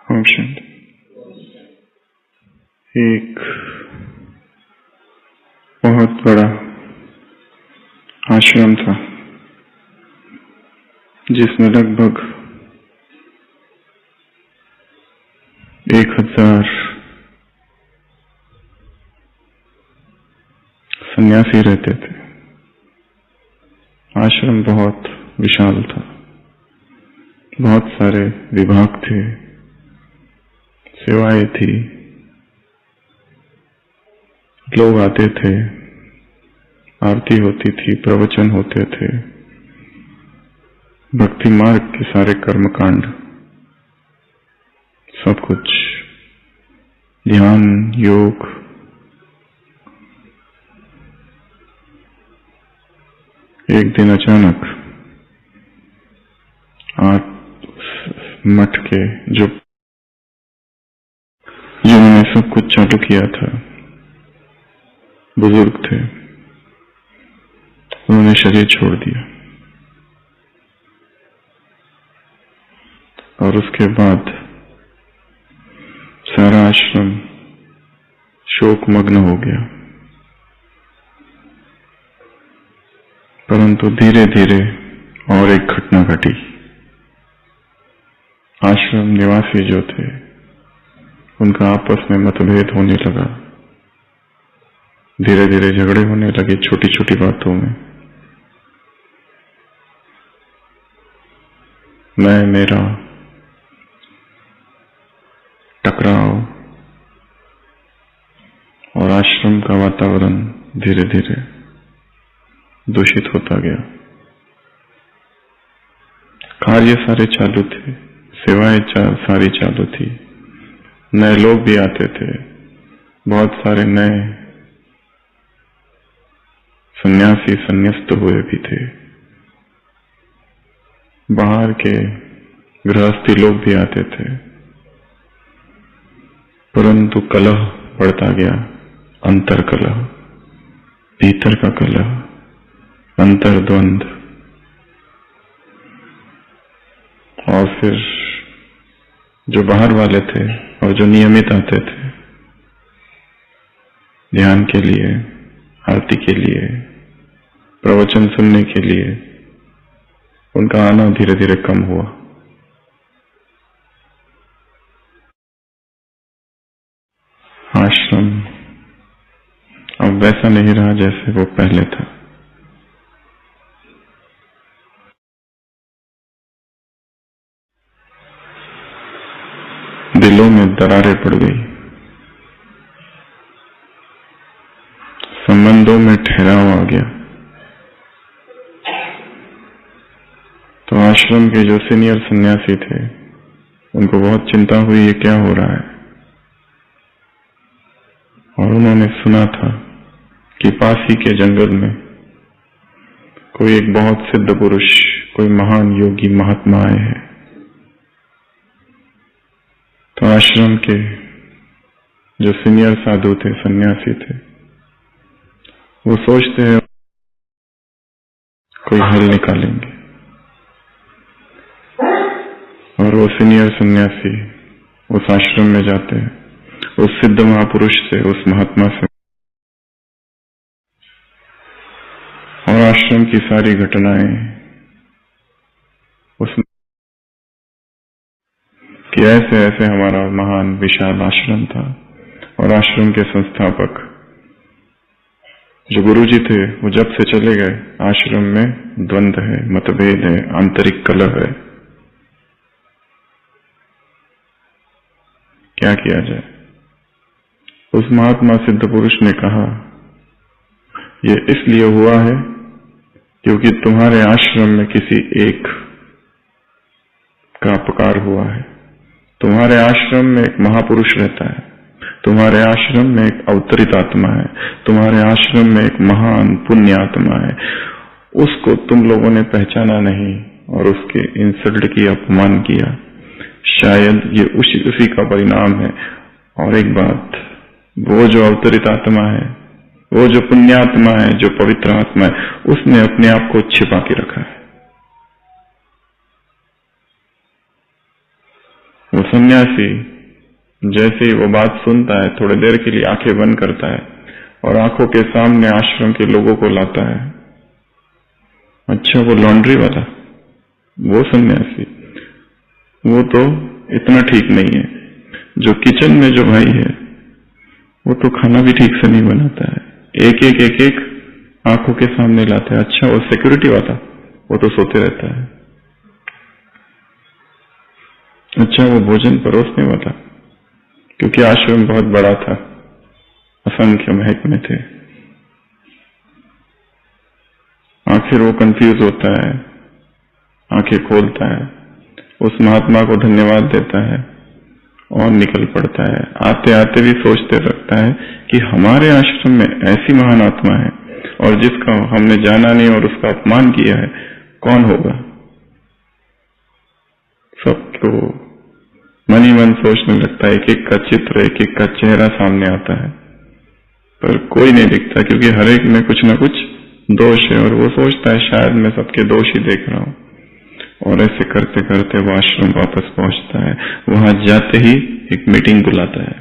ओम शांति। एक बहुत बड़ा आश्रम था जिसमें लगभग 1000 सन्यासी रहते थे। आश्रम बहुत विशाल था, बहुत सारे विभाग थे, सेवाएं थी, लोग आते थे, आरती होती थी, प्रवचन होते थे, भक्ति मार्ग के सारे कर्मकांड, सब कुछ, ध्यान, योग। एक दिन अचानक मठ के जिन्होंने सब कुछ चालू किया था, बुजुर्ग थे, उन्होंने शरीर छोड़ दिया। और उसके बाद सारा आश्रम शोकमग्न हो गया। परंतु धीरे धीरे और एक घटना घटी। आश्रम निवासी जो थे उनका आपस में मतभेद होने लगा। धीरे धीरे झगड़े होने लगे छोटी छोटी बातों में। मैं मेरा टकराव, और आश्रम का वातावरण धीरे धीरे दूषित होता गया। कार्य सारे चालू थे, सेवाएं सारी चालू थी, नए लोग भी आते थे, बहुत सारे नए सन्यासी संन्यास्त हुए भी थे, बाहर के गृहस्थी लोग भी आते थे। परंतु कलह बढ़ता गया, अंतर कलह, भीतर का कलह, अंतर्द्वंद। और फिर जो बाहर वाले थे और जो नियमित आते थे ध्यान के लिए, आरती के लिए, प्रवचन सुनने के लिए, उनका आना धीरे धीरे कम हुआ। आश्रम अब वैसा नहीं रहा जैसे वो पहले था। दिलों में दरारें पड़ गई, संबंधों में ठहराव आ गया। तो आश्रम के जो सीनियर सन्यासी थे उनको बहुत चिंता हुई, ये क्या हो रहा है। और उन्होंने सुना था कि पास ही के जंगल में कोई एक बहुत सिद्ध पुरुष, कोई महान योगी महात्मा आए हैं। तो आश्रम के जो सीनियर साधु थे, सन्यासी थे, वो सोचते हैं कोई हल निकालेंगे। और वो सीनियर सन्यासी उस आश्रम में जाते हैं, उस सिद्ध महापुरुष से, उस महात्मा से, और आश्रम की सारी घटनाएं उसमें कि ऐसे ऐसे हमारा महान विशाल आश्रम था। और आश्रम के संस्थापक जो गुरुजी थे वो जब से चले गए, आश्रम में द्वंद्व है, मतभेद है, आंतरिक कलह है। क्या किया जाए। उस महात्मा सिद्ध पुरुष ने कहा, ये इसलिए हुआ है क्योंकि तुम्हारे आश्रम में किसी एक का अपकार हुआ है। तुम्हारे आश्रम में एक महापुरुष रहता है, तुम्हारे आश्रम में एक अवतरित आत्मा है, तुम्हारे आश्रम में एक महान पुण्य आत्मा है। उसको तुम लोगों ने पहचाना नहीं और उसके इंसल्ट किया, अपमान किया। शायद ये उसी का परिणाम है। और एक बात, वो जो अवतरित आत्मा है, वो जो पुण्यात्मा है, जो पवित्र आत्मा है, उसने अपने आप को छिपा के रखा है। वो सन्यासी जैसे ही वो बात सुनता है थोड़ी देर के लिए आंखें बंद करता है और आंखों के सामने आश्रम के लोगों को लाता है। अच्छा, वो लॉन्ड्री वाला, वो सन्यासी, वो तो इतना ठीक नहीं है। जो किचन में जो भाई है वो तो खाना भी ठीक से नहीं बनाता है, एक एक आंखों के सामने लाता है। अच्छा, वो सिक्योरिटी वाला, वो तो सोते रहता है। अच्छा, वो भोजन परोसने वाला, क्योंकि आश्रम बहुत बड़ा था, असंख्य महकमे थे, आखिर वो कंफ्यूज होता है, आंखें खोलता है, उस महात्मा को धन्यवाद देता है और निकल पड़ता है। आते आते भी सोचते लगता है कि हमारे आश्रम में ऐसी महान आत्मा है और जिसका हमने जाना नहीं और उसका अपमान किया है, कौन होगा? सबको मन ही मन सोचने लगता है, एक एक का चित्र, एक एक का चेहरा सामने आता है, पर कोई नहीं दिखता, क्योंकि हर एक में कुछ न कुछ दोष है और वो सोचता है शायद मैं सबके दोष ही देख रहा हूं। और ऐसे करते करते वो आश्रम वापस पहुंचता है। वहां जाते ही एक मीटिंग बुलाता है,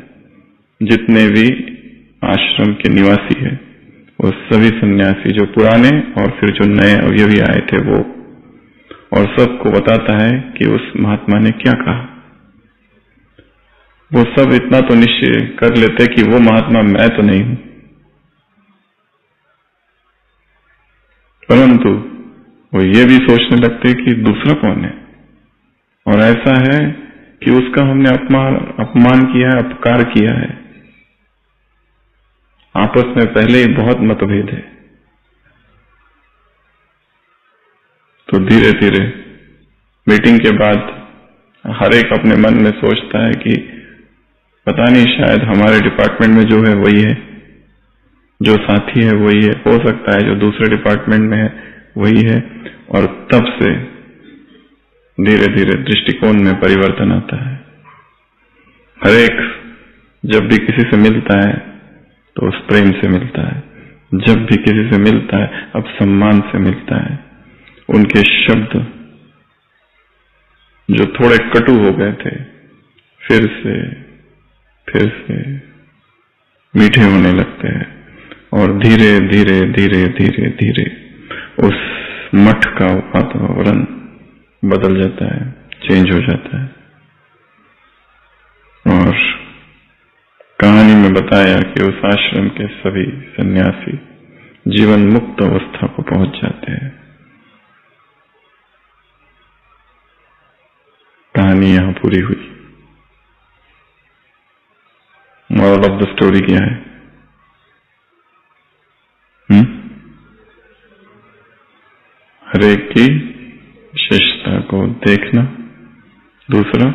जितने भी आश्रम के निवासी है वो सभी सन्यासी, जो पुराने और फिर जो नए अवयवी आए थे वो, और सबको बताता है कि उस महात्मा ने क्या कहा। वो सब इतना तो निश्चय कर लेते कि वो महात्मा मैं तो नहीं हूं, परंतु वो ये भी सोचने लगते कि दूसरा कौन है, और ऐसा है कि उसका हमने अपमान किया है, अपकार किया है। आपस में पहले ही बहुत मतभेद है। तो धीरे धीरे मीटिंग के बाद हर एक अपने मन में सोचता है कि पता नहीं, शायद हमारे डिपार्टमेंट में जो है वही है, जो साथी है वही है, हो सकता है जो दूसरे डिपार्टमेंट में है वही है। और तब से धीरे धीरे दृष्टिकोण में परिवर्तन आता है। हर एक जब भी किसी से मिलता है तो उस प्रेम से मिलता है, जब भी किसी से मिलता है अब सम्मान से मिलता है। उनके शब्द जो थोड़े कटु हो गए थे फिर से मीठे होने लगते हैं, और धीरे धीरे धीरे धीरे धीरे उस मठ का वातावरण बदल जाता है, चेंज हो जाता है। और कहानी में बताया कि उस आश्रम के सभी सन्यासी जीवन मुक्त अवस्था को पहुंच जाते हैं। कहानी यहां पूरी हुई। मॉरल ऑफ द स्टोरी क्या है? हर एक की विशेषता को देखना। दूसरा,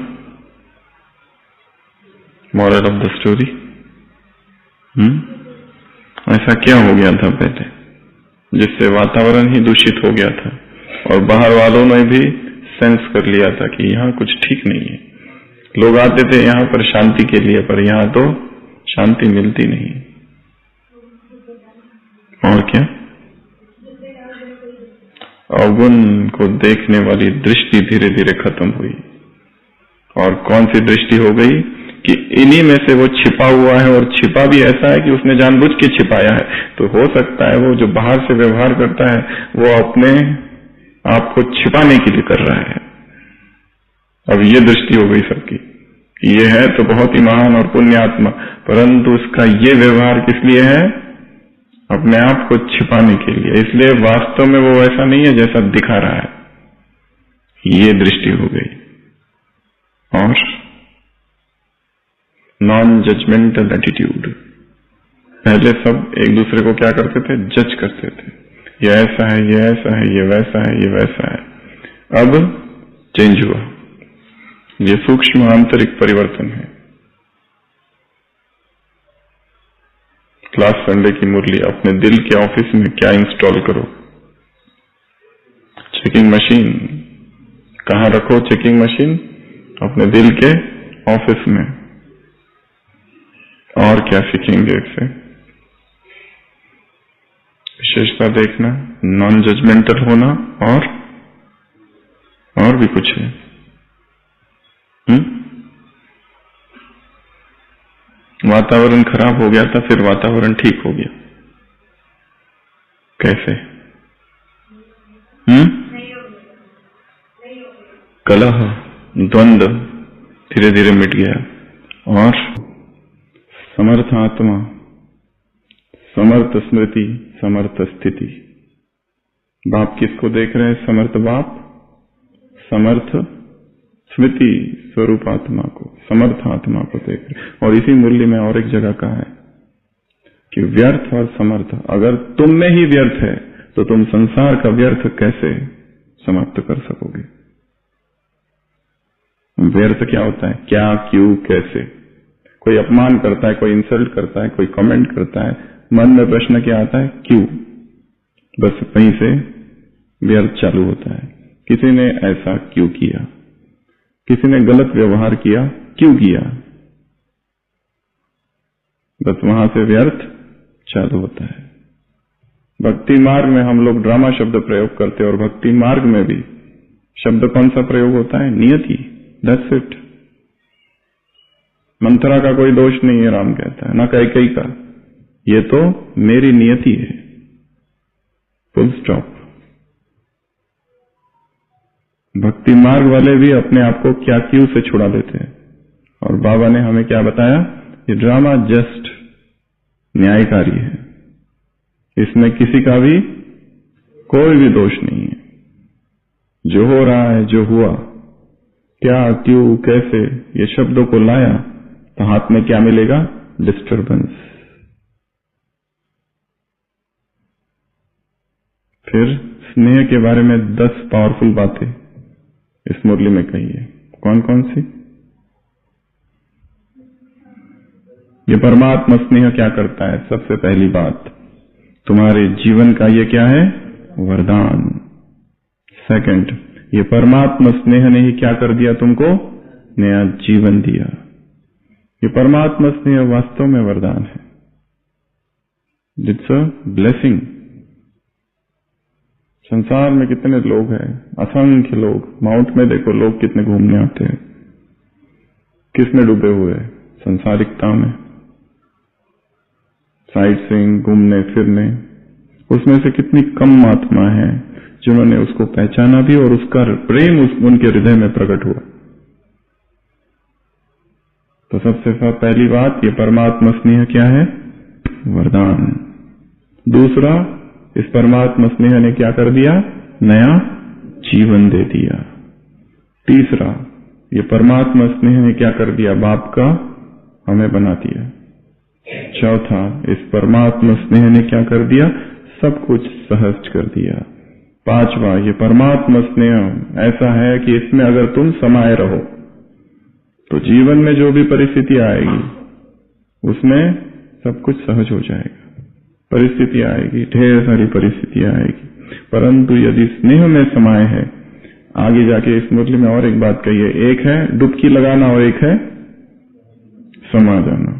मॉरल ऑफ द स्टोरी, ऐसा क्या हो गया था पहले जिससे वातावरण ही दूषित हो गया था और बाहर वालों ने भी सेंस कर लिया था कि यहाँ कुछ ठीक नहीं है। लोग आते थे यहाँ पर शांति के लिए, पर यहाँ तो शांति मिलती नहीं। और क्या? अवगुण को देखने वाली दृष्टि धीरे धीरे खत्म हुई। और कौन सी दृष्टि हो गई कि इन्हीं में से वो छिपा हुआ है, और छिपा भी ऐसा है कि उसने जानबूझ के छिपाया है। तो हो सकता है वो जो बाहर से व्यवहार करता है वो अपने आप को छिपाने के लिए कर रहा है। अब ये दृष्टि हो गई सबकी, ये है तो बहुत ही महान और पुण्य आत्मा, परंतु उसका ये व्यवहार किस लिए है? अपने आप को छिपाने के लिए। इसलिए वास्तव में वो ऐसा नहीं है जैसा दिखा रहा है। ये दृष्टि हो गई। और नॉन जजमेंटल एटीट्यूड। पहले सब एक दूसरे को क्या करते थे? जज करते थे, ये ऐसा है, ये ऐसा है, ये वैसा है, ये वैसा है। अब चेंज हुआ। ये सूक्ष्म आंतरिक परिवर्तन है। क्लास संडे की मुरली, अपने दिल के ऑफिस में क्या इंस्टॉल करो? Checking machine. कहाँ रखो चेकिंग मशीन? अपने दिल के ऑफिस में। और क्या सीखेंगे इससे? विशेषता देखना, नॉन जजमेंटल होना, और भी कुछ है। वातावरण खराब हो गया था, फिर वातावरण ठीक हो गया। कैसे? कलह, द्वंद धीरे धीरे मिट गया। और समर्थ आत्मा, समर्थ स्मृति, समर्थ स्थिति। बाप किसको देख रहे हैं? समर्थ बाप, समर्थ स्मृति स्वरूप आत्मा को, समर्थ आत्मा को देख रहे। और इसी मुरली में और एक जगह कहा है कि व्यर्थ और समर्थ, अगर तुम में ही व्यर्थ है तो तुम संसार का व्यर्थ कैसे समाप्त कर सकोगे? व्यर्थ क्या होता है? क्या, क्यों, कैसे। कोई अपमान करता है, कोई इंसल्ट करता है, कोई कमेंट करता है, मन में प्रश्न क्या आता है? क्यों। बस वहीं से व्यर्थ चालू होता है। किसी ने ऐसा क्यों किया, किसी ने गलत व्यवहार किया, क्यों किया, बस वहां से व्यर्थ चालू होता है। भक्ति मार्ग में हम लोग ड्रामा शब्द प्रयोग करते हैं, और भक्ति मार्ग में भी शब्द कौन सा प्रयोग होता है? नियति। That's it. मंत्रा का कोई दोष नहीं है, राम कहता है, ना कैकेयी का। ये तो मेरी नियति है, फुल स्टॉप। भक्ति मार्ग वाले भी अपने आप को क्या क्यों से छुड़ा देते हैं। और बाबा ने हमें क्या बताया? ये ड्रामा जस्ट न्यायकारी है, इसमें किसी का भी कोई भी दोष नहीं है। जो हो रहा है, जो हुआ, क्या, क्यों, कैसे, ये शब्दों को लाया तो हाथ में क्या मिलेगा? डिस्टर्बेंस। फिर स्नेह के बारे में 10 पावरफुल बातें इस मुरली में कही है। कौन कौन सी? ये परमात्मा स्नेह क्या करता है? सबसे पहली बात, तुम्हारे जीवन का ये क्या है? वरदान। सेकंड, ये परमात्मा स्नेह ने ही क्या कर दिया? तुमको नया जीवन दिया। ये परमात्मा स्नेह वास्तव में वरदान है। It's a blessing. संसार में कितने लोग हैं? असंख्य लोग। माउंट में देखो लोग कितने घूमने आते हैं, किसमें डूबे हुए हैं? संसारिकता में, साइट सीइंग, घूमने फिरने। उसमें से कितनी कम आत्मा है जिन्होंने उसको पहचाना भी और उसका प्रेम उनके हृदय में प्रकट हुआ। तो सबसे पहली बात, ये परमात्मा स्नेह क्या है? वरदान। दूसरा, इस परमात्मा स्नेह ने क्या कर दिया? नया जीवन दे दिया। तीसरा, ये परमात्मा स्नेह ने क्या कर दिया? बाप का हमें बना दिया। चौथा, इस परमात्मा स्नेह ने क्या कर दिया? सब कुछ सहज कर दिया। पांचवा, ये परमात्मा स्नेह ऐसा है कि इसमें अगर तुम समाये रहो तो जीवन में जो भी परिस्थिति आएगी उसमें सब कुछ सहज हो जाएगा। परिस्थिति आएगी, ढेर सारी परिस्थितियां आएगी, परंतु यदि स्नेह में समाये है, आगे जाके इस मुरली में और एक बात कही है, एक है डुबकी लगाना और एक है समा जाना।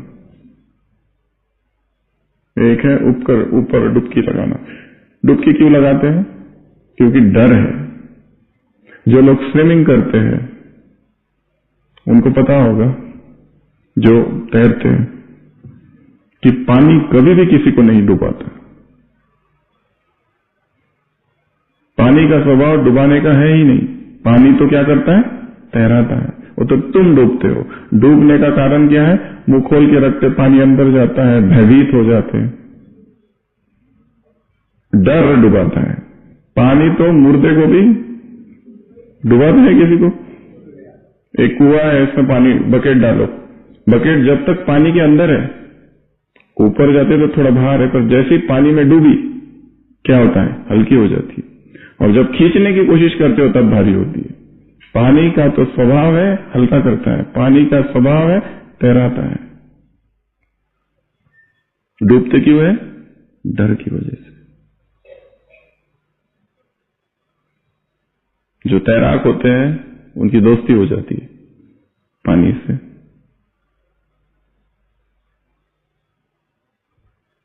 एक है ऊपर डुबकी लगाना। डुबकी क्यों लगाते हैं? क्योंकि डर है। जो लोग स्विमिंग करते हैं उनको पता होगा, जो तैरते हैं, कि पानी कभी भी किसी को नहीं डुबाता। पानी का स्वभाव डुबाने का है ही नहीं। पानी तो क्या करता है? तैराता है। वो तो तुम डूबते हो। डूबने का कारण क्या है? मुंह खोल के रखते, पानी अंदर जाता है, भयभीत हो जाते हैं। डर डुबाता है। पानी तो मुर्दे को भी डुबाता है किसी को। एक कुआं है, इसमें पानी, बकेट डालो, बकेट जब तक पानी के अंदर है, ऊपर जाते तो थोड़ा बाहर है, पर जैसे ही पानी में डूबी क्या होता है? हल्की हो जाती है। और जब खींचने की कोशिश करते हो तब भारी होती है। पानी का तो स्वभाव है हल्का करता है, पानी का स्वभाव है तैराता है। डूबते क्यों है? डर की वजह से। जो तैराक होते हैं उनकी दोस्ती हो जाती है पानी से।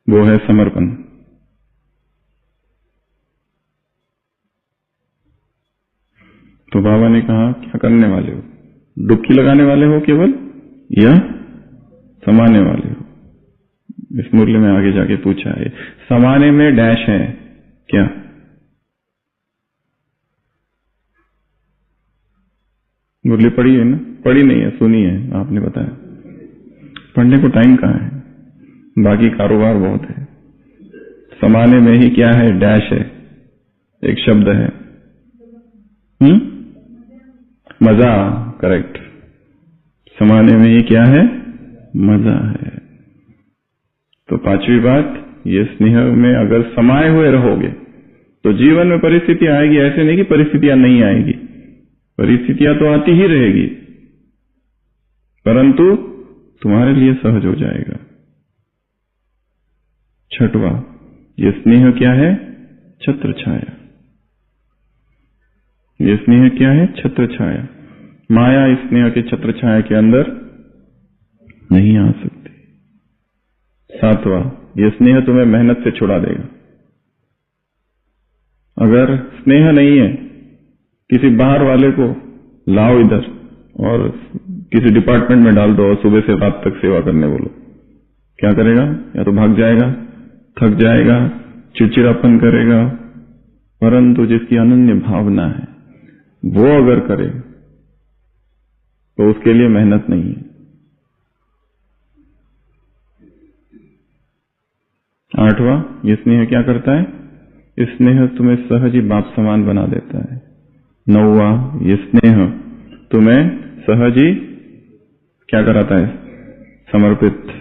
वो है समर्पण। तो बाबा ने कहा क्या करने वाले हो? डुबकी लगाने वाले हो केवल, या समाने वाले हो। इस मुरली में आगे जाके पूछा है, समाने में डैश है क्या? मुरली पढ़ी है ना? पढ़ी नहीं है, सुनी है, आपने बताया। पढ़ने को टाइम कहाँ है, बाकी कारोबार बहुत है। समाने में ही क्या है? डैश है, एक शब्द है। मजा, करेक्ट। समाने में ही क्या है? मजा है। तो पांचवी बात, ये स्नेह में अगर समाये हुए रहोगे तो जीवन में परिस्थिति आएगी। ऐसे नहीं कि परिस्थितियां नहीं आएगी, परिस्थितियां तो आती ही रहेगी, परंतु तुम्हारे लिए सहज हो जाएगा। छठवां, ये स्नेह क्या है? छत्र छाया। ये स्नेह क्या है? छत्र छाया। माया इस स्नेह के छत्र छाया के अंदर नहीं आ सकती। सातवां, ये स्नेह तुम्हें मेहनत से छुड़ा देगा। अगर स्नेह नहीं है, किसी बाहर वाले को लाओ इधर और किसी डिपार्टमेंट में डाल दो और सुबह से रात तक सेवा करने बोलो, क्या करेगा? या तो भाग जाएगा, थक जाएगा, चिड़चिड़ापन करेगा। परंतु जिसकी अनन्य भावना है वो अगर करे तो उसके लिए मेहनत नहीं है। आठवां, ये स्नेह क्या करता है? इस स्नेह तुम्हें सहज ही बाप समान बना देता है। नौवां, ये स्नेह तुम्हें सहज ही क्या कराता है? समर्पित,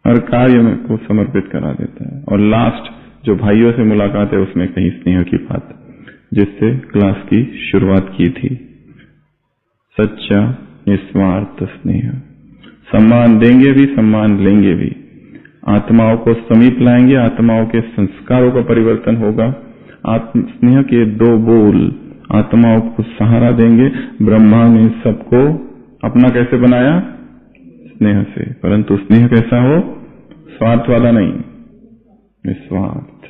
हर कार्य में को समर्पित करा देता है। और लास्ट, जो भाइयों से मुलाकात है उसमें कहीं स्नेह की बात, जिससे क्लास की शुरुआत की थी। सच्चा निस्वार्थ स्नेह, सम्मान देंगे भी, सम्मान लेंगे भी। आत्माओं को समीप लाएंगे, आत्माओं के संस्कारों का परिवर्तन होगा। आत्म स्नेह के दो बोल आत्माओं को सहारा देंगे। ब्रह्मा ने सबको अपना कैसे बनाया? स्नेह से। परंतु स्नेह कैसा हो? स्वार्थ वाला नहीं, निस्वार्थ।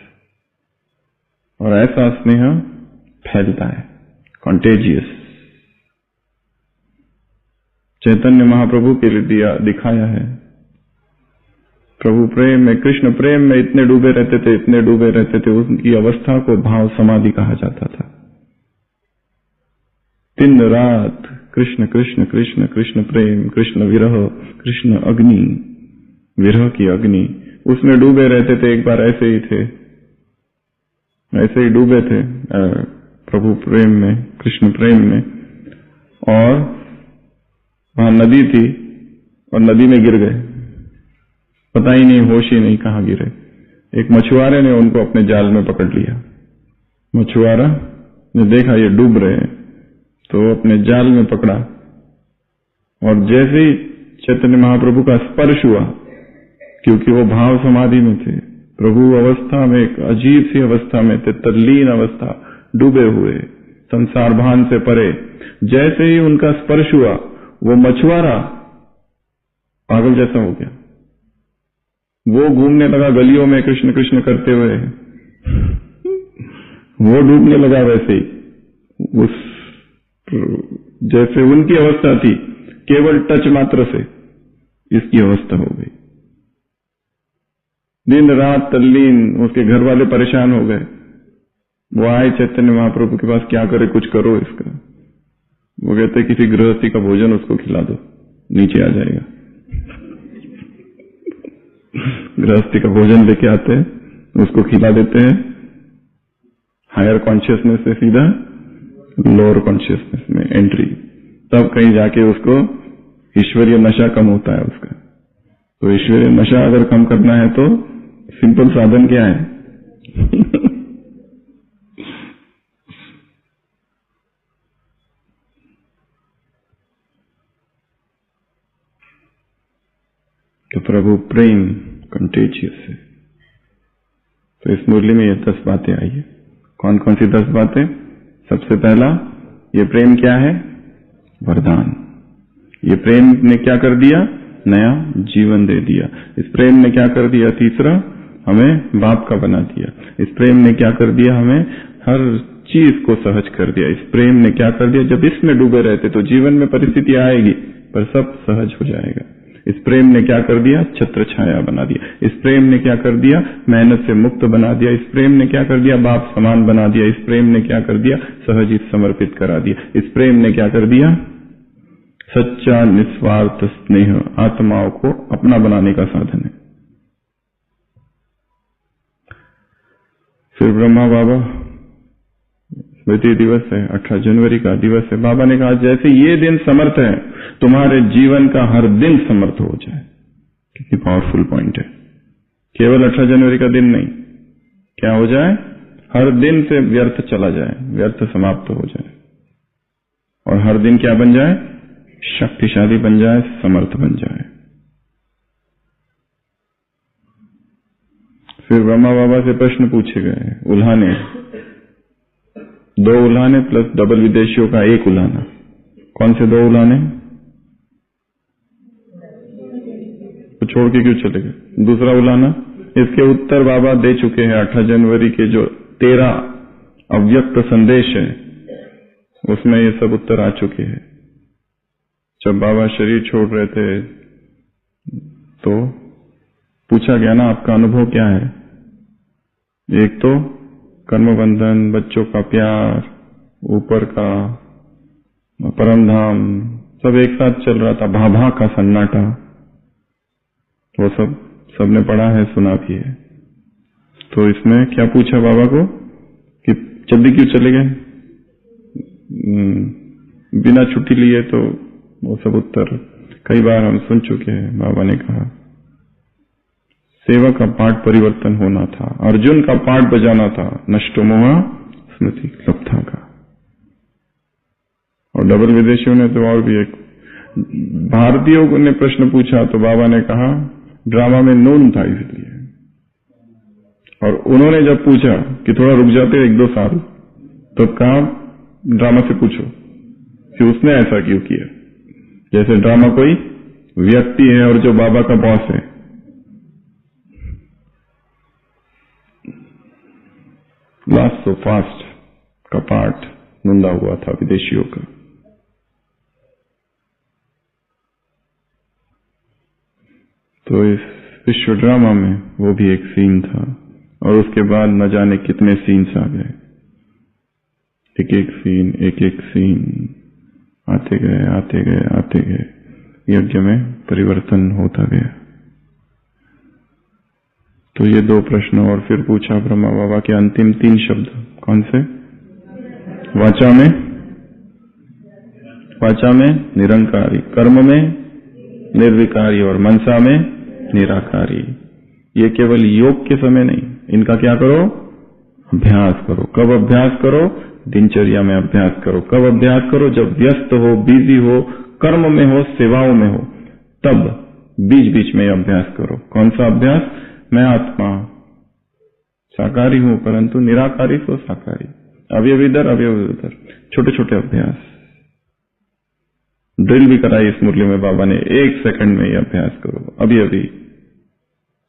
और ऐसा स्नेह फैलता है, कॉन्टेजियस। चैतन्य महाप्रभु के लिए दिखाया है। प्रभु प्रेम में, कृष्ण प्रेम में इतने डूबे रहते थे, इतने डूबे रहते थे, उनकी अवस्था को भाव समाधि कहा जाता था। दिन रात कृष्ण कृष्ण कृष्ण, कृष्ण प्रेम, कृष्ण विरह, कृष्ण अग्नि, विरह की अग्नि, उसमें डूबे रहते थे। एक बार ऐसे ही थे, ऐसे ही डूबे थे प्रभु प्रेम में, कृष्ण प्रेम में, और वहां नदी थी और नदी में गिर गए। पता ही नहीं, होश ही नहीं, कहां गिरे। एक मछुआरे ने उनको अपने जाल में पकड़ लिया। मछुआरा ने देखा ये डूब रहे हैं तो अपने जाल में पकड़ा, और जैसे ही चैतन्य महाप्रभु का स्पर्श हुआ, क्योंकि वो भाव समाधि में थे, प्रभु अवस्था में, एक अजीब सी अवस्था में थे, तल्लीन अवस्था, डूबे हुए, संसार भान से परे। जैसे ही उनका स्पर्श हुआ, वो मछुआरा पागल जैसा हो गया। वो घूमने लगा गलियों में कृष्ण कृष्ण करते हुए, वो डूबने लगा वैसे ही, उस जैसे उनकी अवस्था थी, केवल टच मात्र से इसकी अवस्था हो गई। दिन रात तल्लीन, उसके घर वाले परेशान हो गए। वो आए चैतन्य महाप्रभु के पास, क्या करे, कुछ करो इसका। वो कहते किसी गृहस्थी का भोजन उसको खिला दो, नीचे आ जाएगा। गृहस्थी का भोजन लेके आते हैं, उसको खिला देते हैं। हायर कॉन्शियसनेस से सीधा लोअर कॉन्शियसनेस में एंट्री, तब कहीं जाके उसको ईश्वरीय नशा कम होता है उसका। तो ईश्वरीय नशा अगर कम करना है तो सिंपल साधन क्या है? तो प्रभु प्रेम कंटेजियस है। तो इस मुरली में ये 10 बातें आई है। कौन कौन सी 10 बातें? सबसे पहला, ये प्रेम क्या है? वरदान। ये प्रेम ने क्या कर दिया? नया जीवन दे दिया। इस प्रेम ने क्या कर दिया? तीसरा, हमें बाप का बना दिया। इस प्रेम ने क्या कर दिया? हमें हर चीज को सहज कर दिया। इस प्रेम ने क्या कर दिया? जब इसमें डूबे रहते तो जीवन में परिस्थिति आएगी पर सब सहज हो जाएगा। इस प्रेम ने क्या कर दिया? छत्र छाया बना दिया। इस प्रेम ने क्या कर दिया? मेहनत से मुक्त बना दिया। इस प्रेम ने क्या कर दिया? बाप समान बना दिया। इस प्रेम ने क्या कर दिया? सहज समर्पित करा दिया। इस प्रेम ने क्या कर दिया? सच्चा निस्वार्थ स्नेह आत्माओं को अपना बनाने का साधन है। फिर ब्रह्मा बाबा, स्मृति दिवस है, 18 जनवरी का दिवस है। बाबा ने कहा जैसे ये दिन समर्थ है, तुम्हारे जीवन का हर दिन समर्थ हो जाए। कितनी पावरफुल पॉइंट है। केवल 18 जनवरी का दिन नहीं, क्या हो जाए? हर दिन से व्यर्थ चला जाए, व्यर्थ समाप्त हो जाए, और हर दिन क्या बन जाए? शक्तिशाली बन जाए, समर्थ बन जाए। फिर ब्रह्मा बाबा से प्रश्न पूछे गए, उल्हाने, 2 उल्हाने प्लस डबल विदेशियों का 1 उल्हाना। कौन से 2 उल्हाने? तो छोड़ के क्यों चले गए? दूसरा उल्हाना, इसके उत्तर बाबा दे चुके हैं। 18 जनवरी के जो 13 अव्यक्त संदेश है, उसमें ये सब उत्तर आ चुके हैं। जब बाबा शरीर छोड़ रहे थे तो पूछा गया ना, आपका अनुभव क्या है? एक तो कर्म बंधन, बच्चों का प्यार, ऊपर का परम धाम, सब एक साथ चल रहा था, भाभा का सन्नाटा, वो सबने पढ़ा है, सुना भी है। तो इसमें क्या पूछा बाबा को कि जल्दी क्यों चले गए, बिना छुट्टी लिए? तो वो सब उत्तर कई बार हम सुन चुके हैं। बाबा ने कहा सेवा का पाठ परिवर्तन होना था, अर्जुन का पाठ बजाना था, नष्टो मोहा स्मृति लब्धा का। और डबल विदेशियों ने तो और भी एक, भारतीयों ने प्रश्न पूछा तो बाबा ने कहा ड्रामा में नून था इसलिए। और उन्होंने जब पूछा कि थोड़ा रुक जाते 1-2 साल, तो कहा ड्रामा से पूछो कि उसने ऐसा क्यों किया। जैसे ड्रामा कोई व्यक्ति है और जो बाबा का बॉस है। लास्ट सो फास्ट का पाठ नंदा हुआ था विदेशियों का। तो इस विश्व ड्रामा में वो भी एक सीन था, और उसके बाद न जाने कितने सीन्स आ गए। एक एक सीन आते गए, यज्ञ में परिवर्तन होता गया। तो ये 2 प्रश्न, और फिर पूछा ब्रह्मा बाबा के अंतिम 3 शब्द कौन से? वाचा में निरंकारी, कर्म में निर्विकारी, और मनसा में निराकारी। ये केवल योग के समय नहीं, इनका क्या करो? अभ्यास करो। कब अभ्यास करो? दिनचर्या में अभ्यास करो। कब अभ्यास करो? जब व्यस्त हो, बिजी हो, कर्म में हो, सेवाओं में हो, तब बीच बीच में अभ्यास करो। कौन सा अभ्यास? मैं आत्मा साकारी हूं, परंतु निराकारी सो साकारी। अवयव इधर, अवयव उधर, छोटे छोटे अभ्यास। ड्रिल भी कराई इस मुरली में बाबा ने, 1 सेकंड में ये अभ्यास करो। अभी अभी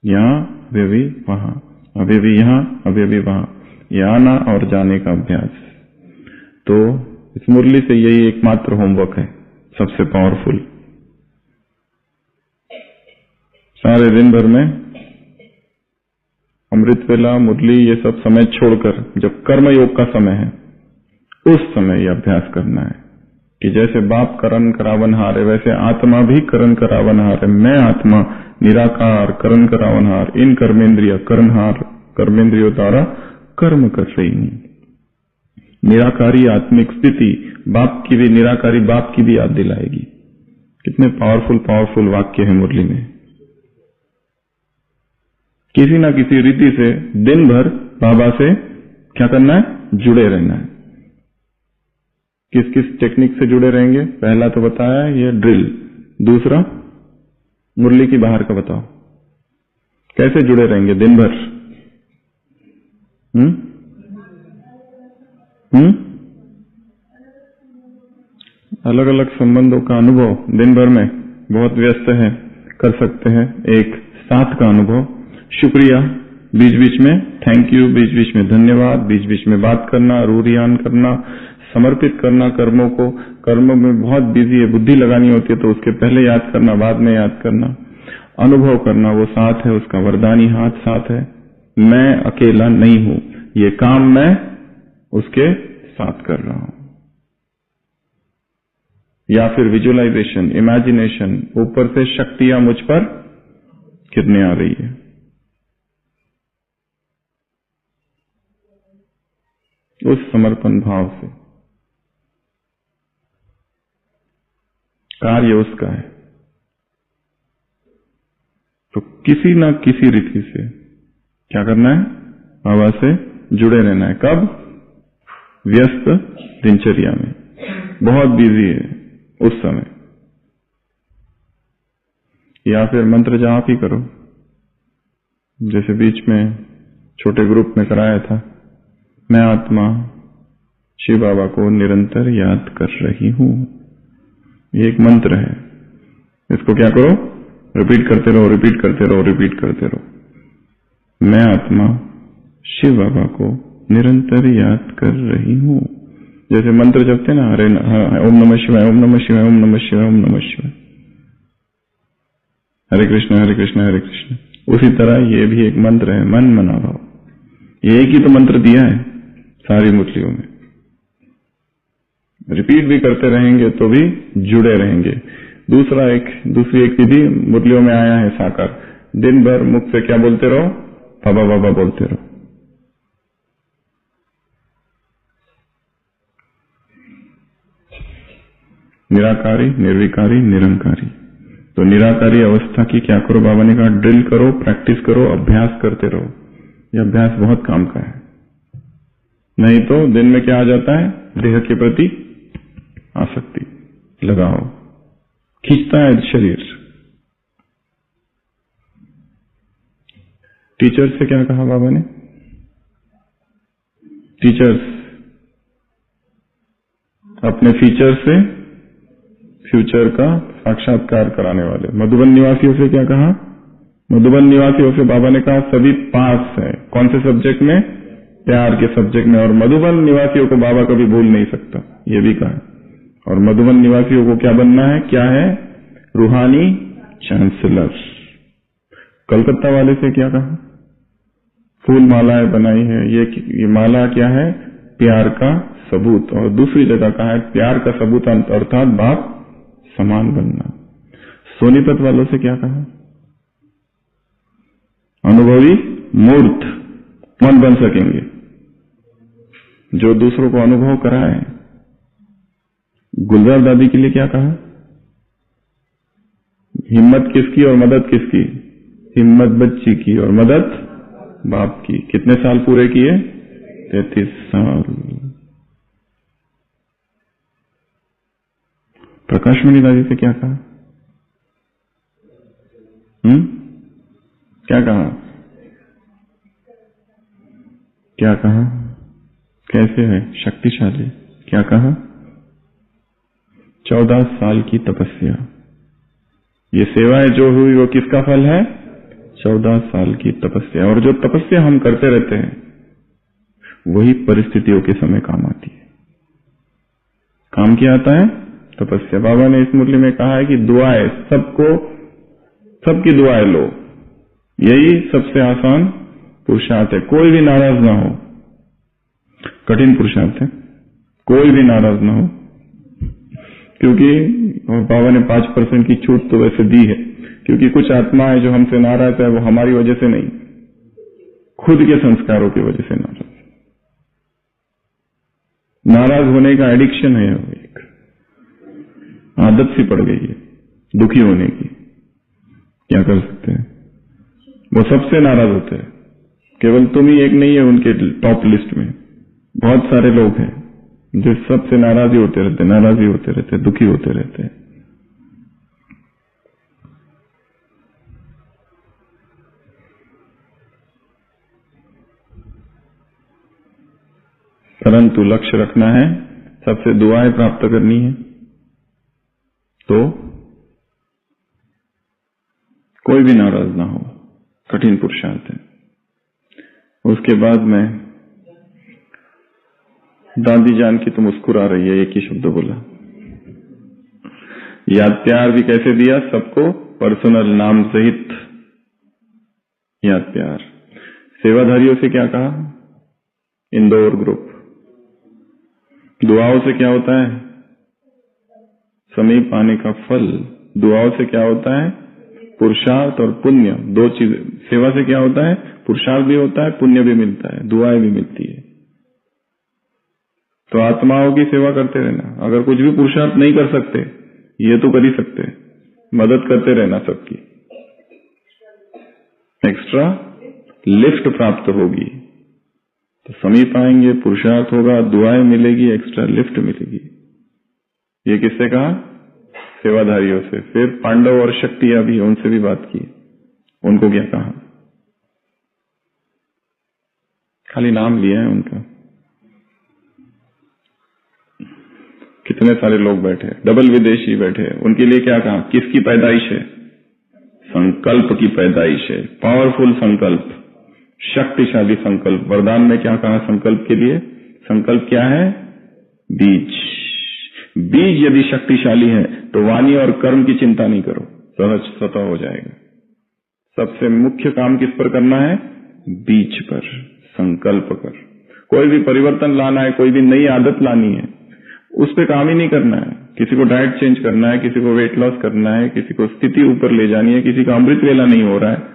यहां, अभी अभी वहां, अभी अभी यहां, अभी अभी वहां, ये आना और जाने का अभ्यास। तो इस मुरली से यही एकमात्र होमवर्क है, सबसे पावरफुल। सारे दिन भर में अमृत वेला, मुरली, ये सब समय छोड़कर जब कर्म योग का समय है, उस समय ये अभ्यास करना है कि जैसे बाप करण करावनहार है, वैसे आत्मा भी करण करावनहार है। मैं आत्मा निराकार, करण करावनहार, इन कर्मेंद्रिय करणहार, कर्मेंद्रियों द्वारा कर्म कर रही हूं। निराकारी आत्मिक स्थिति बाप की भी, निराकारी बाप की भी याद दिलाएगी। कितने पावरफुल वाक्य है मुरली में। किसी ना किसी रीति से दिन भर बाबा से क्या करना है? जुड़े रहना है। किस किस टेक्निक से जुड़े रहेंगे? पहला तो बताया ये ड्रिल, दूसरा मुरली की बाहर का बताओ, कैसे जुड़े रहेंगे दिन भर? अलग अलग संबंधों का अनुभव दिन भर में बहुत व्यस्त है, कर सकते हैं। एक साथ का अनुभव, शुक्रिया बीच बीच में, थैंक यू बीच बीच में, धन्यवाद बीच बीच में, बात करना, रूरियान करना, समर्पित करना कर्मों को, कर्म में बहुत बिजी है, बुद्धि लगानी होती है तो उसके पहले याद करना, बाद में याद करना, अनुभव करना वो साथ है, उसका वरदानी हाथ साथ है। मैं अकेला नहीं हूं, ये काम मैं उसके साथ कर रहा हूं। या फिर विजुअलाइजेशन, इमेजिनेशन, ऊपर से शक्तियां मुझ पर कितने आ रही है। उस समर्पण भाव से कार्य उसका है, तो किसी ना किसी रीति से क्या करना है, बाबा से जुड़े रहना है। कब? व्यस्त दिनचर्या में, बहुत बिजी है उस समय, या फिर मंत्र जाप ही करो, जैसे बीच में छोटे ग्रुप में कराया था। मैं आत्मा शिव बाबा को निरंतर याद कर रही हूं, ये एक मंत्र है। इसको क्या करो, रिपीट करते रहो, रिपीट करते रहो, रिपीट करते रहो। मैं आत्मा शिव बाबा को निरंतर याद कर रही हूं। जैसे मंत्र जपते ना, हरे ओम नमः शिवाय, ओम नमः शिवाय, ओम नमः शिवाय, ओम नमः शिवाय, हरे कृष्ण हरे कृष्ण हरे कृष्ण। उसी तरह ये भी एक मंत्र है, मन मना भाव। ये एक ही तो मंत्र दिया है सारी मुरलियों में। रिपीट भी करते रहेंगे तो भी जुड़े रहेंगे। दूसरी एक विधि मुरलियों में आया है साकार, दिन भर मुख से क्या बोलते रहो, बाबा बाबा बोलते रहो। निराकारी, निर्विकारी, निरंकारी। तो निराकारी अवस्था की क्या करो, बाबा ने कहा ड्रिल करो, प्रैक्टिस करो, अभ्यास करते रहो। यह अभ्यास बहुत काम का है, नहीं तो दिन में क्या आ जाता है, देह के प्रति आसक्ति, लगाओ, खींचता है शरीर। टीचर्स से क्या कहा बाबा ने, टीचर्स अपने फीचर से फ्यूचर का साक्षात्कार कराने वाले। मधुबन निवासियों से क्या कहा, मधुबन निवासियों से बाबा ने कहा सभी पास है, कौन से सब्जेक्ट में, प्यार के सब्जेक्ट में। और मधुबन निवासियों को बाबा कभी भूल नहीं सकता, ये भी कहा। और मधुबन निवासियों को क्या बनना है, क्या है, रूहानी चांसलर। कलकत्ता वाले से क्या कहा, फूल मालाएं बनाई है, ये माला क्या है, प्यार का सबूत। और दूसरी जगह कहा है प्यार का सबूत अर्थात बाप समान बनना। सोनीपत वालों से क्या कहा, अनुभवी मूर्त कौन बन सकेंगे, जो दूसरों को अनुभव कराए। गुलजार दादी के लिए क्या कहा, हिम्मत किसकी और मदद किसकी, हिम्मत बच्ची की और मदद बाप की। कितने साल पूरे किए, 33 साल। प्रकाशमणि दादी से क्या कहा, क्या कहा, क्या कहा, कैसे है शक्तिशाली, क्या कहा, 14 साल की तपस्या। ये सेवाएं जो हुई वो किसका फल है, 14 साल की तपस्या। और जो तपस्या हम करते रहते हैं वही परिस्थितियों के समय काम आती है। काम क्या आता है, तपस्या। बाबा ने इस मुरली में कहा है कि दुआएं सबकी दुआएं लो, यही सबसे आसान पुरुषार्थ है। कोई भी नाराज ना हो, कठिन पुरुषार्थ है, कोई भी नाराज ना हो, क्योंकि बाबा ने 5% की छूट तो वैसे दी है, क्योंकि कुछ आत्माएं जो हमसे नाराज है वो हमारी वजह से नहीं, खुद के संस्कारों की वजह से नाराज होने का एडिक्शन है, एक आदत सी पड़ गई है दुखी होने की। क्या कर सकते हैं, वो सबसे नाराज होते हैं, केवल तुम ही एक नहीं है उनके टॉप लिस्ट में, बहुत सारे लोग हैं जो सबसे नाराज ही होते रहते, नाराज ही होते रहते, दुखी होते रहते हैं। परंतु लक्ष्य रखना है, सबसे दुआएं प्राप्त करनी है, तो कोई भी नाराज ना हो, कठिन पुरुषार्थ है। उसके बाद में दादी जान की तो मुस्कुरा रही है, एक ही शब्द बोला। याद प्यार भी कैसे दिया सबको, पर्सनल नाम सहित याद प्यार। सेवाधारियों से क्या कहा, इंदौर ग्रुप। दुआओं से क्या होता है, समीप आने का फल। दुआओं से क्या होता है, पुरुषार्थ और पुण्य, दो चीजें। सेवा से क्या होता है, पुरुषार्थ भी होता है, पुण्य भी मिलता है, दुआएं भी मिलती है। तो आत्माओं की सेवा करते रहना। अगर कुछ भी पुरुषार्थ नहीं कर सकते, ये तो कर ही सकते, मदद करते रहना सबकी। एक्स्ट्रा लिफ्ट प्राप्त होगी तो समीप आएंगे, पुरुषार्थ होगा, दुआएं मिलेगी, एक्स्ट्रा लिफ्ट मिलेगी। ये किससे कहा, सेवाधारियों से। फिर पांडव और शक्तियां भी, उनसे भी बात की। उनको क्या कहा, खाली नाम लिया है उनका। कितने सारे लोग बैठे, डबल विदेशी बैठे, उनके लिए क्या कहा, किसकी पैदाइश है, संकल्प की पैदाइश है। पावरफुल संकल्प, शक्तिशाली संकल्प। वरदान में क्या कहा संकल्प के लिए, संकल्प क्या है, बीज। बीज यदि शक्तिशाली है तो वाणी और कर्म की चिंता नहीं करो, सहज स्वतः हो जाएगा। सबसे मुख्य काम किस पर करना है, बीज पर, संकल्प पर। कोई भी परिवर्तन लाना है, कोई भी नई आदत लानी है, उस पे काम ही नहीं करना है। किसी को डाइट चेंज करना है, किसी को वेट लॉस करना है, किसी को स्थिति ऊपर ले जानी है, किसी का अमृत वेला नहीं हो रहा है।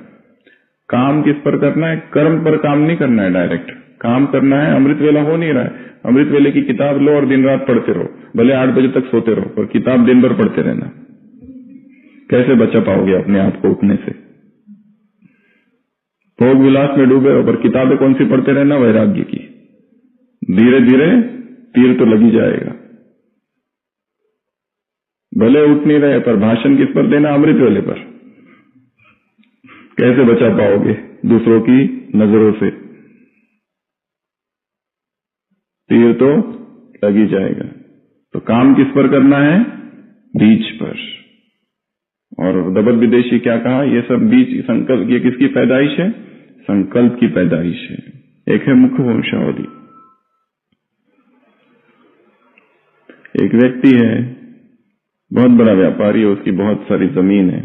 काम किस पर करना है, कर्म पर काम नहीं करना है, डायरेक्ट काम करना है। अमृत वेला हो नहीं रहा है, अमृत वेले की किताब लो और दिन रात पढ़ते रहो, भले 8 बजे तक सोते रहो, और किताब दिन भर पढ़ते रहना। कैसे बचा पाओगे अपने आप को उठने से। भोग विलास में डूबे हो, पर किताबें कौन सी पढ़ते रहना, वैराग्य की। धीरे धीरे तीर तो लगी जाएगा। भले उठ नहीं रहे, पर भाषण किस पर देना, अमृत वेले पर। कैसे बचा पाओगे दूसरों की नजरों से, तीर तो लगी जाएगा। तो काम किस पर करना है, बीज पर। और डबल विदेशी क्या कहा, ये सब बीज, संकल्प, ये किसकी पैदाइश है, संकल्प की पैदाइश है। एक है मुख्य वंशावली। एक व्यक्ति है, बहुत बड़ा व्यापारी है, उसकी बहुत सारी जमीन है।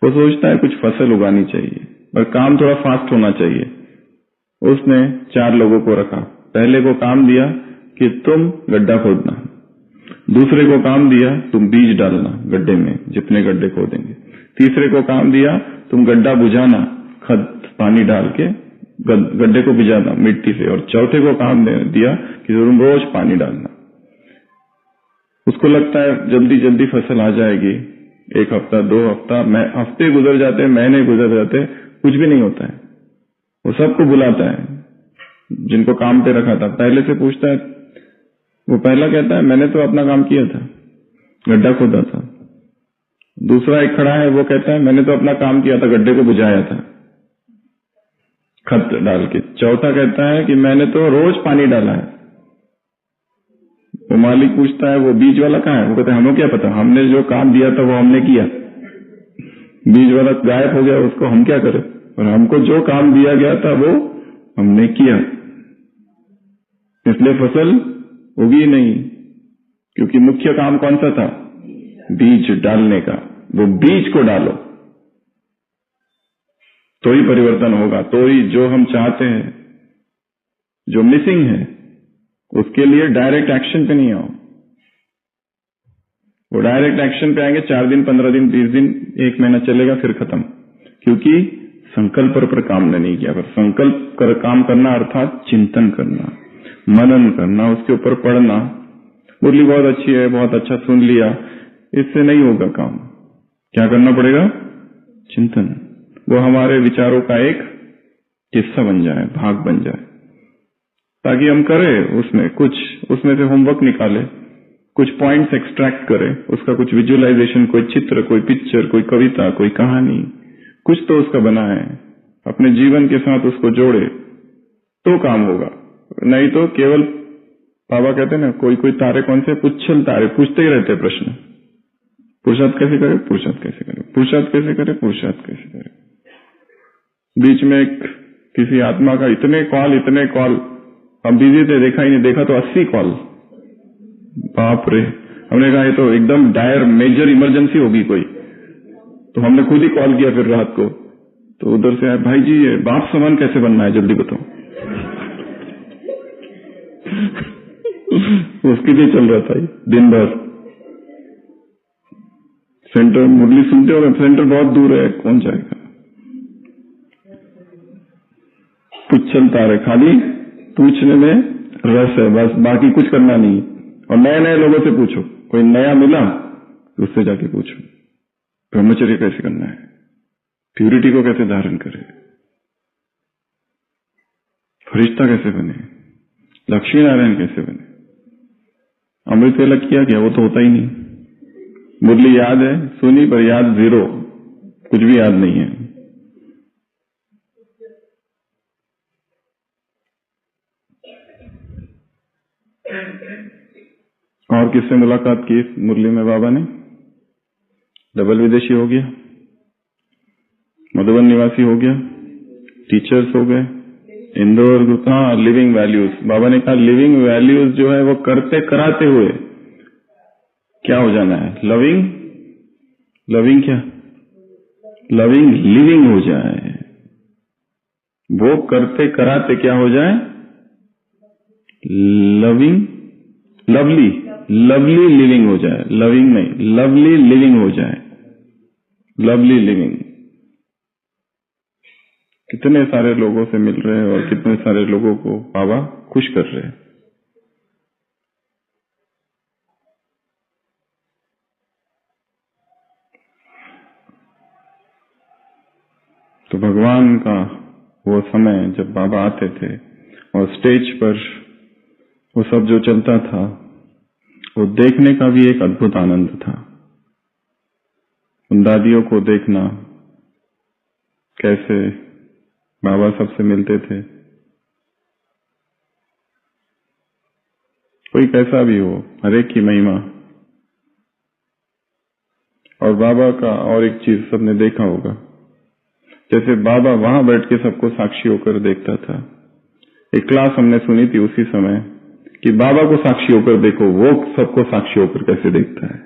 वो सोचता है कुछ फसल उगानी चाहिए, पर काम थोड़ा फास्ट होना चाहिए। उसने 4 लोगों को रखा। पहले को काम दिया कि तुम गड्ढा खोदना, दूसरे को काम दिया तुम बीज डालना गड्ढे में, जितने गड्ढे खोदेंगे। तीसरे को काम दिया तुम गड्ढा बुझाना, खद पानी डाल के गड्ढे को भिजाना मिट्टी से। और चौथे को काम दिया कि तुम रोज पानी डालना। उसको लगता है जल्दी जल्दी फसल आ जाएगी, 1 हफ्ता 2 हफ्ता, हफ्ते गुजर जाते, महीने गुजर जाते, कुछ भी नहीं होता है। वो सबको बुलाता है जिनको काम पे रखा था, पहले से पूछता है। वो पहला कहता है मैंने तो अपना काम किया था, गड्ढा खोदा था। दूसरा एक खड़ा है, वो कहता है मैंने तो अपना काम किया था, गड्ढे को बुझाया था खत डाल के। चौथा कहता है कि मैंने तो रोज पानी डाला है। वो मालिक पूछता है वो बीज वाला कहाँ है, वो कहता है हमें क्या पता, हमने जो काम दिया था वो हमने किया। बीज वाला गायब हो गया, उसको हम क्या करें, और हमको जो काम दिया गया था वो हमने किया, इसलिए फसल उगी नहीं। क्योंकि मुख्य काम कौन सा था, बीज डालने का। वो बीज को डालो तो ही परिवर्तन होगा, तो ही जो हम चाहते हैं, जो मिसिंग है, उसके लिए डायरेक्ट एक्शन पे नहीं आओ। वो डायरेक्ट एक्शन पे आएंगे 4 दिन 15 दिन 20 दिन 1 महीना चलेगा, फिर खत्म। क्योंकि संकल्प पर काम नहीं किया। पर संकल्प कर काम करना अर्थात चिंतन करना, मनन करना, उसके ऊपर पढ़ना। मुरली बहुत अच्छी है, बहुत अच्छा सुन लिया, इससे नहीं होगा काम। क्या करना पड़ेगा, चिंतन। वो हमारे विचारों का एक हिस्सा बन जाए, भाग बन जाए, ताकि हम करें उसमें कुछ, उसमें से होमवर्क निकाले, कुछ पॉइंट्स एक्सट्रैक्ट करें, उसका कुछ विजुअलाइजेशन, कोई चित्र, कोई पिक्चर, कोई कविता, कोई कहानी, कुछ तो उसका बना है, अपने जीवन के साथ उसको जोड़े तो काम होगा। नहीं तो केवल बाबा कहते हैं ना, कोई कोई तारे कौन से, पुच्छल तारे, पूछते ही रहते प्रश्न। पुरुषार्थ कैसे करे, पुरुषार्थ कैसे करे, पुरुषार्थ कैसे करे, पुरुषार्थ कैसे करे। बीच में किसी आत्मा का इतने कॉल हम बिजी थे, देखा ही नहीं, देखा तो 80 कॉल। बाप रे, हमने कहा ये तो एकदम डायर मेजर इमरजेंसी होगी कोई, तो हमने खुद ही कॉल किया फिर रात को। तो उधर से आया, भाई जी ये बाप समान कैसे बनना है जल्दी बताओ। उसके लिए चल रहा था दिन भर। सेंटर मुरली सुनते हो, सेंटर बहुत दूर है, कौन जाएगा। कुछ चलता रहे, खाली पूछने में रस है बस, बाकी कुछ करना नहीं। और नए नए लोगों से पूछो, कोई नया मिला तो उससे जाके पूछो ब्रह्मचर्य कैसे करना है, प्यूरिटी को कैसे धारण करे, फरिश्ता कैसे बने, लक्ष्मी नारायण कैसे बने। अमृत वेला किया गया, वो तो होता ही नहीं। मुरली याद है, सुनी, पर याद जीरो, कुछ भी याद नहीं है। और किससे मुलाकात की मुरली में बाबा ने? डबल विदेशी हो गया, मधुबन निवासी हो गया, टीचर्स हो गए, इंदौर। हाँ, लिविंग वैल्यूज। बाबा ने कहा लिविंग वैल्यूज जो है वो करते कराते हुए क्या हो जाना है? लविंग, लविंग क्या? लविंग लिविंग हो जाए। वो करते कराते क्या हो जाए? लविंग, लवली, लवली लिविंग हो जाए। लविंग नहीं, लवली लिविंग हो जाए। Lovely living. कितने सारे लोगों से मिल रहे हैं और कितने सारे लोगों को बाबा खुश कर रहे हैं। तो भगवान का वो समय जब बाबा आते थे और स्टेज पर वो सब जो चलता था, वो देखने का भी एक अद्भुत आनंद था। उन दादियों को देखना, कैसे बाबा सबसे मिलते थे। कोई कैसा भी हो, हर एक की महिमा। और बाबा का और एक चीज सबने देखा होगा, जैसे बाबा वहां बैठ के सबको साक्षी होकर देखता था। एक क्लास हमने सुनी थी उसी समय कि बाबा को साक्षी होकर देखो, वो सबको साक्षी होकर कैसे देखता है।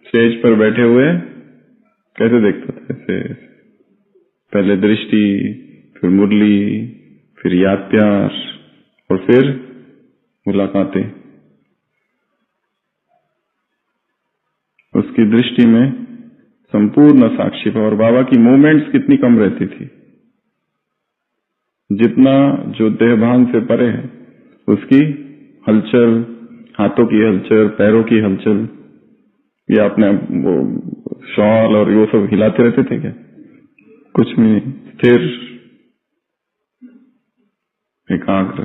स्टेज पर बैठे हुए कैसे देखता था? ऐसे पहले दृष्टि, फिर मुरली, फिर याद प्यार और फिर मुलाकातें। उसकी दृष्टि में संपूर्ण साक्षी। और बाबा की मूवमेंट्स कितनी कम रहती थी। जितना जो देहभान से परे है उसकी हलचल, हाथों की हलचल, पैरों की हलचल, या अपने वो शॉल और वो सब हिलाते रहते थे क्या? कुछ भी नहीं, स्थिर, एकाग्र।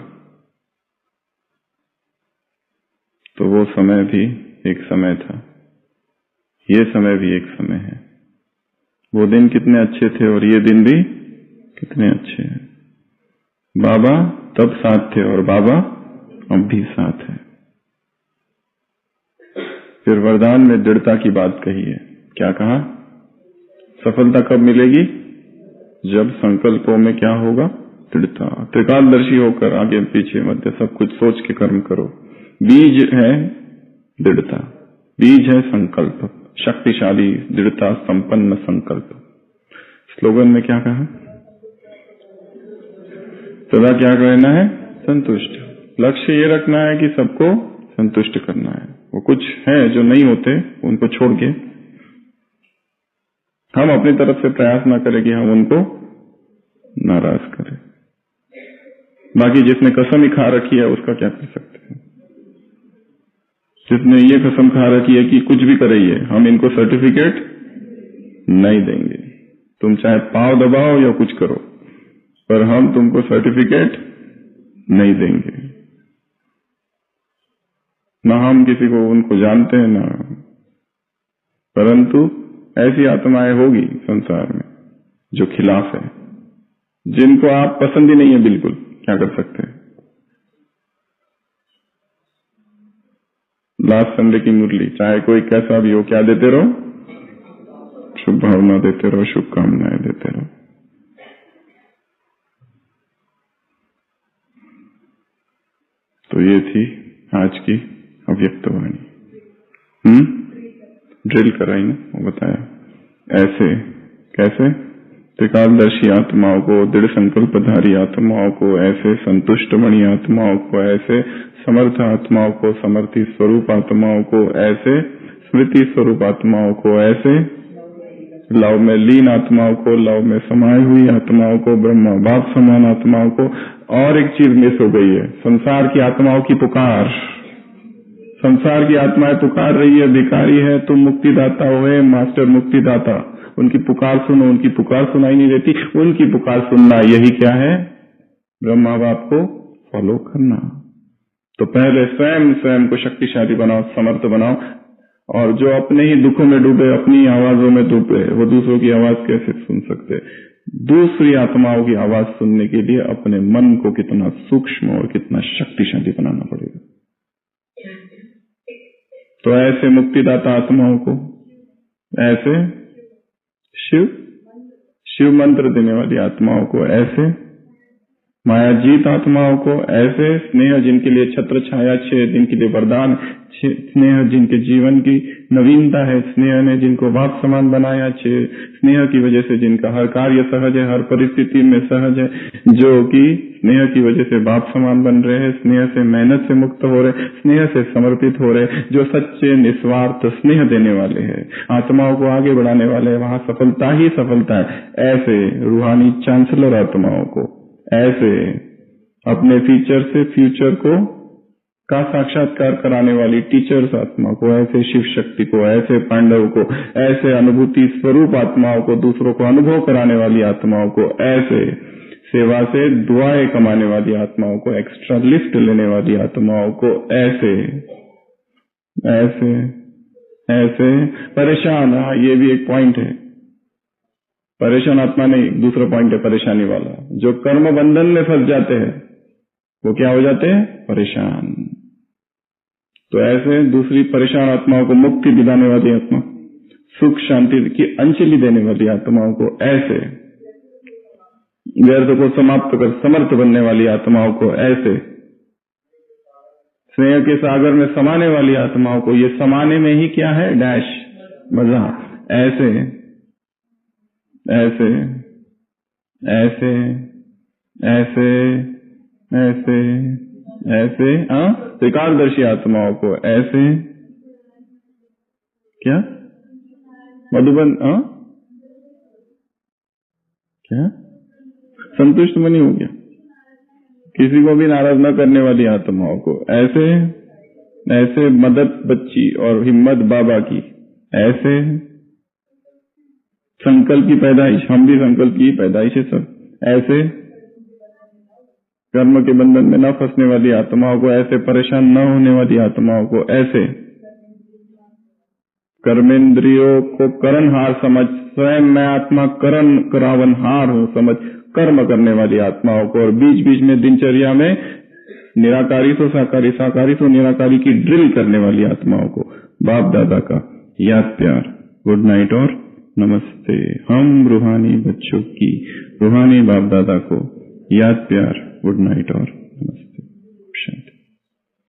तो वो समय भी एक समय था, ये समय भी एक समय है। वो दिन कितने अच्छे थे और ये दिन भी कितने अच्छे हैं। बाबा तब साथ थे और बाबा अब भी साथ है। फिर वरदान में दृढ़ता की बात कही है। क्या कहा? सफलता कब मिलेगी? जब संकल्पों में क्या होगा? दृढ़ता। त्रिकालदर्शी होकर आगे पीछे मध्य सब कुछ सोच के कर्म करो। बीज है दृढ़ता, बीज है संकल्प। शक्तिशाली दृढ़ता संपन्न संकल्प। स्लोगन में क्या कहा? सदा क्या कहना है? संतुष्ट। लक्ष्य ये रखना है कि सबको संतुष्ट करना है। वो कुछ है जो नहीं होते उनको छोड़ के हम अपनी तरफ से प्रयास ना करें कि हम उनको नाराज करें। बाकी जिसने कसम ही खा रखी है उसका क्या कर सकते हैं। जिसने ये कसम खा रखी है कि कुछ भी करिए हम इनको सर्टिफिकेट नहीं देंगे, तुम चाहे पांव दबाओ या कुछ करो, पर हम तुमको सर्टिफिकेट नहीं देंगे। ना हम किसी को उनको जानते हैं ना, परंतु ऐसी आत्माएं होगी संसार में जो खिलाफ है, जिनको आप पसंद ही नहीं है बिल्कुल, क्या कर सकते हैं। लास्ट संडे की मुरली, चाहे कोई कैसा भी हो, क्या देते रहो? शुभ भावना देते रहो, शुभकामनाएं देते रहो। तो ये थी आज की अव्यक्त वाणी। ड्रिल कराई ना, वो बताया ऐसे कैसे त्रिकालदर्शी आत्माओं को, दृढ़ संकल्पधारी आत्माओं को, ऐसे संतुष्ट मणि आत्माओं को, ऐसे समर्थ आत्माओं को, समर्थी स्वरूप आत्माओं को, ऐसे स्मृति स्वरूप आत्माओं को, ऐसे लव में लीन आत्माओं को, लव में समाई हुई आत्माओं को, ब्रह्म बाप समान आत्माओं को। और एक चीज मिस हो गई है, संसार की आत्माओं की पुकार। संसार की आत्माएं पुकार रही है, भिखारी है तुम मुक्तिदाता हुए, मास्टर मुक्तिदाता। उनकी पुकार सुनो, उनकी पुकार सुनाई नहीं देती। उनकी पुकार सुनना, यही क्या है? ब्रह्मा बाप को फॉलो करना। तो पहले स्वयं को शक्तिशाली बनाओ, समर्थ बनाओ। और जो अपने ही दुखों में डूबे, अपनी आवाजों में डूबे, वो दूसरों की आवाज कैसे सुन सकते? दूसरी आत्माओं की आवाज सुनने के लिए अपने मन को कितना सूक्ष्म और कितना शक्तिशाली बनाना पड़ेगा। तो ऐसे मुक्तिदाता आत्माओं को, ऐसे शिव मंत्र देने वाली आत्माओं को, ऐसे मायाजीत आत्माओं को, ऐसे स्नेह जिनके लिए छत्र छाया छे, जिनके लिए वरदान, स्नेह जिनके जीवन की नवीनता है, स्नेह ने जिनको बाप समान बनाया छे, स्नेह की वजह से जिनका हर कार्य सहज है, हर परिस्थिति में सहज है, जो कि स्नेह की वजह से बाप समान बन रहे हैं, स्नेह से मेहनत से मुक्त हो रहे, स्नेह से समर्पित हो रहे, जो सच्चे निस्वार्थ स्नेह देने वाले हैं, आत्माओं को आगे बढ़ाने वाले हैं, वहां सफलता ही सफलता है। ऐसे रूहानी चांसलर आत्माओं को, ऐसे अपने फीचर से फ्यूचर को का साक्षात्कार कराने वाली टीचर्स आत्मा को, ऐसे शिव शक्ति को, ऐसे पांडव को, ऐसे अनुभूति स्वरूप आत्माओं को, दूसरों को अनुभव कराने वाली आत्माओं को, ऐसे सेवा से दुआएं कमाने वाली आत्माओं को, एक्स्ट्रा लिफ्ट लेने वाली आत्माओं को, ऐसे ऐसे ऐसे परेशान। ये भी एक पॉइंट है, परेशान आत्मा नहीं, दूसरा पॉइंट है परेशानी वाला। जो कर्म बंधन में फंस जाते हैं वो क्या हो जाते हैं? परेशान। तो ऐसे दूसरी परेशान आत्माओं को मुक्ति दिलाने वाली आत्मा, सुख शांति की अंजलि देने वाली आत्माओं को, ऐसे व्यर्थ को समाप्त कर समर्थ बनने वाली आत्माओं को, ऐसे स्नेह के सागर में समाने वाली आत्माओं को, ये समाने में ही क्या है? डैश मजा। ऐसे ऐसे ऐसे ऐसे ऐसे ऐसे त्रिकालदर्शी आत्माओं को, ऐसे क्या मधुबन क्या संतुष्ट मनी हो गया, किसी को भी नाराज न करने वाली आत्माओं को, ऐसे ऐसे मदद बच्ची और हिम्मत बाबा की, ऐसे संकल्प की पैदाइश, हम भी संकल्प की पैदाइश है सब, ऐसे कर्म के बंधन में न फंसने वाली आत्माओं को, ऐसे परेशान न होने वाली आत्माओं को, ऐसे कर्मेंद्रियों को करणहार समझ, स्वयं मैं आत्मा करण करावनहार हूं समझ कर्म करने वाली आत्माओं को, और बीच बीच में दिनचर्या में निराकारी तो साकारी, साकारी तो निराकारी की ड्रिल करने वाली आत्माओं को बाप दादा का याद प्यार, गुड नाइट और नमस्ते। हम रूहानी बच्चों की रूहानी बाप दादा को याद प्यार, गुड नाइट और नमस्ते।